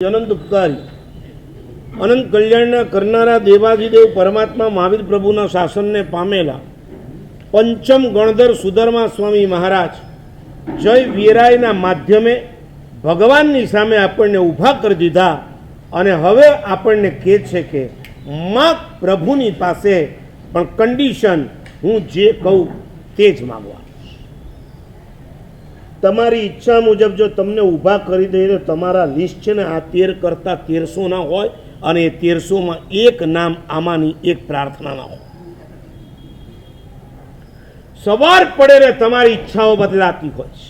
અનંત ઉપકારી અનંત કલ્યાણના કરનારા દેવાધિદેવ પરમાત્મા મહાવીર પ્રભુના શાસનને પામેલા પંચમ ગણધર સુધર્મા સ્વામી મહારાજ જય વીરાયના માધ્યમે ભગવાનની સામે આપણને ઊભા કરી દીધા અને હવે આપણને કહે છે કે માં પ્રભુની પાસે પણ કન્ડિશન હું જે કહું તે જ માગવા. તમારી ઈચ્છા મુજબ જો તમને ઊભા કરી દઈએ તો તમારા લિસ્ટ છે ને આ 13 કરતાં 1300 ના હોય અને એ 1300માં એક નામ આમાંની એક પ્રાર્થનાના હોય. સવાર પડે ને તમારી ઈચ્છાઓ બદલાતી હોય છે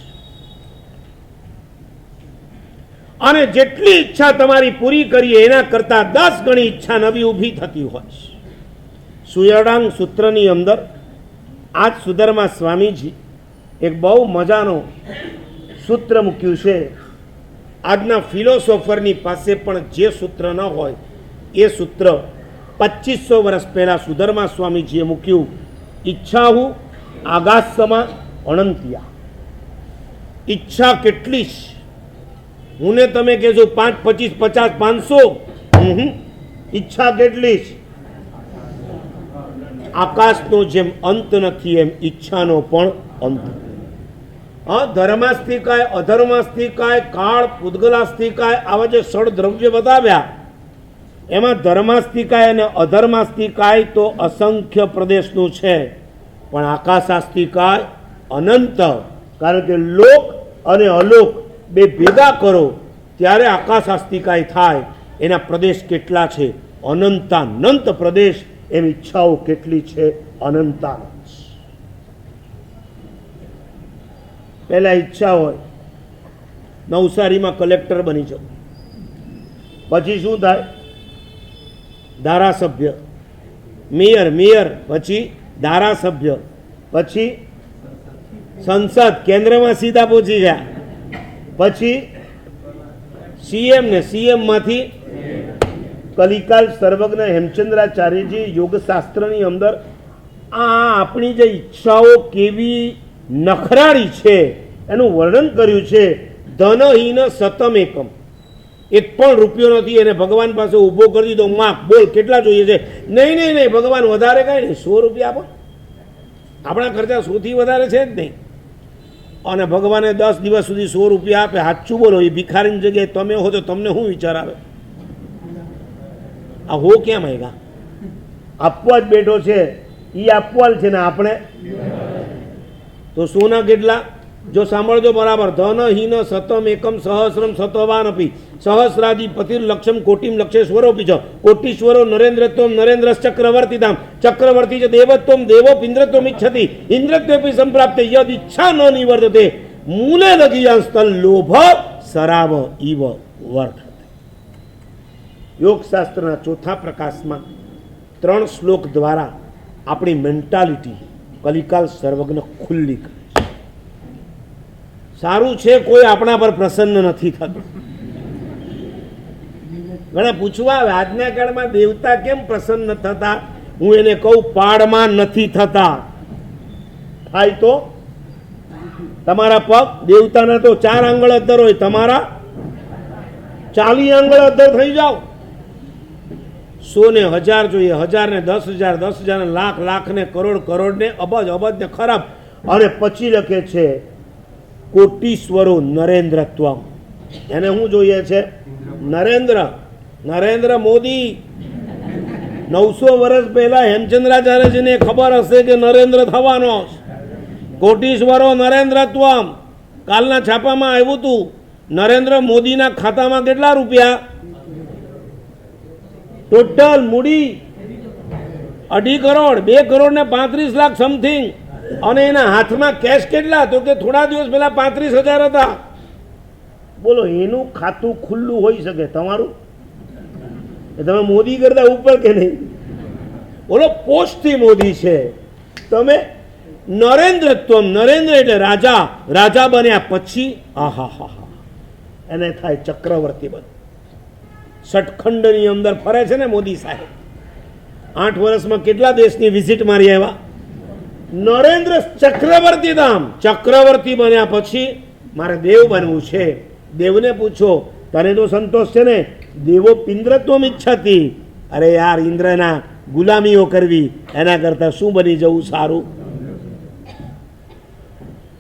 અને જેટલી ઈચ્છા તમારી પૂરી કરીએ એના કરતાં 10 ગણી ઈચ્છા નવી ઊભી થતી હોય છે. સુયડાંગ સૂત્રની અંદર આજ સુધર્મા સ્વામીજી એક બહુ મજાનો સૂત્ર મૂક્યું છે. આજના ફિલોસોફરની પાસે પણ જે સૂત્ર ન હોય એ સૂત્ર 2500 વર્ષ પહેલાં સુધર્મા સ્વામીજીએ મૂક્યું. ઈચ્છા હું આગાસમાં અનંતિયા. ઈચ્છા કેટલી છે? હું ને તમે કહેજો 5, 25, 50, 500. ઈચ્છા કેટલી છે? આકાશનો જેમ અંત નથી એમ ઈચ્છાનો પણ અંત. હા, ધર્માસ્તિકાય, અધર્માસ્તિકાય, કાળ, પૂદગલાસ્તિકાય આવા જે ષડ દ્રવ્ય બતાવ્યા એમાં ધર્માસ્તિકાય અને અધર્માસ્તિકાય તો અસંખ્ય પ્રદેશનું છે, પણ આકાશાસ્તિકાય અનંત. કારણ કે લોક અને અલોક બે ભેગા કરો ત્યારે આકાશાસ્તિકાય થાય. એના પ્રદેશ કેટલા છે? અનંતાનંત પ્રદેશ. એમ ઈચ્છાઓ કેટલી છે? અનંતાનંત. પહેલા ઈચ્છા હોય નવસારીમાં કલેક્ટર બની જાવ, પછી શું થાય? ધારાસભ્ય, મેયર, પછી ધારાસભ્ય, પછી સંસદ, કેન્દ્રમાં સીધા પહોંચી ગયા, પછી સીએમ ને સીએમમાંથી કલિકાલ સર્વજ્ઞ હેમચંદ્રાચાર્યજી યોગશાસ્ત્રની અંદર આ આપણી જે ઈચ્છાઓ કેવી નખરાળી છે એનું વર્ણન કર્યું છે. ધનહીન સતમ એકમ. એક પણ રૂપિયો નથી એને ભગવાન પાસે ઊભો કરી દીધો. માગ બોલ કેટલા જોઈએ છે? નહીં, ભગવાન વધારે કાંઈ નહીં, 100 રૂપિયા આપો. આપણા ખર્ચા 100થી વધારે છે જ નહીં. અને ભગવાને 10 દિવસ સુધી 100 રૂપિયા આપે. સાચું બોલો, એ ભિખારીની જગ્યાએ તમે હો તો તમને શું વિચાર આવે? આ હો ક્યાં માંગ્યા? આપવા જ બેઠો છે, એ આપવા છે ને આપણે તો સોના કેટલા? જો સાંભળજો બરાબર. ધનહીન સતમ એકમ સહસ્રમ સતવાન અપી સહસ્રાદિ પતિર્લક્ષમ કોટિમ લક્ષેશ્વરોપી ચ કોટીશ્વરો નરેન્દ્રત્વમ નરેન્દ્રસ ચક્રવર્તિતામ ચક્રવર્તી ચ દેવત્વમ દેવોપિન્દ્રત્વમ ઇચ્છતિ ઇન્દ્રત્વેપી સંપ્રાપ્તે યદ ઈચ્છા ન નિવર્તતે મૂલે લગીયાસ્તલ લોભ શરાબ ઇવ વર્ત. યોગશાસ્ત્રના ચોથા પ્રકાશમાં 3 શ્લોક દ્વારા આપણી મેન્ટાલિટી કલિકાલ સર્વજ્ઞ ખુલ્લી કરે છે. સારું છે કોઈ આપણા પર પ્રસન્ન નથી થતું. ઘણા પૂછવા આવે આજના કાળમાં દેવતા કેમ પ્રસન્ન થતા? હું એને કહું પાડમાં નથી થતા. થાય તો તમારા પગ દેવતાના તો 4 આંગળ અદ્ધર હોય, તમારા 40 આંગળ અદ્ધર થઈ જાઓ. 100 ને 1000 જોઈએ, 1000 ને 10,000, 10,000 ને લાખ, લાખ ને કરોડ, કરોડ ને અબજ, અબજ ને ખરાબ. અને પછી લખે છે કોટીશ્વરો નરેન્દ્રત્વમ. એને શું જોઈએ છે? નરેન્દ્ર મોદી. 900 વર્ષ પહેલા હેમચંદ્રાચાર્યજીને ખબર હશે કે નરેન્દ્ર થવાનો. કોટીશ્વરો નરેન્દ્રત્વમ. કાલના છાપામાં આવ્યું હતું નરેન્દ્ર મોદીના ખાતામાં કેટલા રૂપિયા? ટોટલ મૂડી 2.5 કરોડ, 2 કરોડ ને 35 લાખ સમથિંગ. અને એના હાથમાં કેશ કેટલા? તો કે થોડા દિવસ પહેલા 35,000 હતા. બોલો, એનું ખાતું ખુલ્લું હોઈ શકે? તમારું એ તમે મોદી કરતા ઉપર કે નહીં? બોલો, પોસ્ટથી મોદી છે. તમે નરેન્દ્રત્વમ. નરેન્દ્ર એટલે રાજા. રાજા બન્યા પછી એને થાય ચક્રવર્તી બન. સટખંડની અંદર ફરે છે ને મોદી સાહેબ. 8 વર્ષમાં કેટલા દેશની વિઝિટ મારી આવ્યા? નરેન્દ્ર ચક્રવર્તી ધામ. ચક્રવર્તી બન્યા પછી મારે દેવ બનવું છે. દેવને પૂછો તને તો સંતોષ છે ને? દેવો પિંદ્રત્વમ ઈચ્છતી. અરે યાર, ઇન્દ્રના ગુલામીઓ કરવી એના કરતાં શું બની જવું સારું?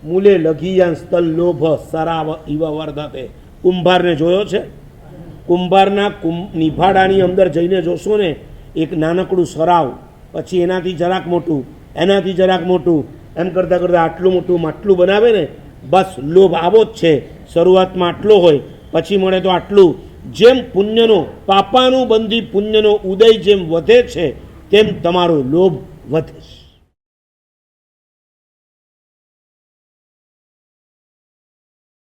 મૂલે લઘિયાન સ્થલ લોભ સરાવ ઇવ વર્ધતે. કુંભારને જોયો છે? કુંભારના નિભાડાની અંદર જઈને જોશો ને, એક નાનકડું સરાવ, પછી એનાથી જરાક મોટું, એનાથી જરાક મોટું, એમ કરતાં કરતાં આટલું મોટું માટલું બનાવે ને. બસ લોભ આવો જ છે. શરૂઆતમાં આટલો હોય, પછી મળે તો આટલું. જેમ પુણ્યનો પાપાનું બંધી પુણ્યનો ઉદય જેમ વધે છે, તેમ તમારો લોભ વધે છે.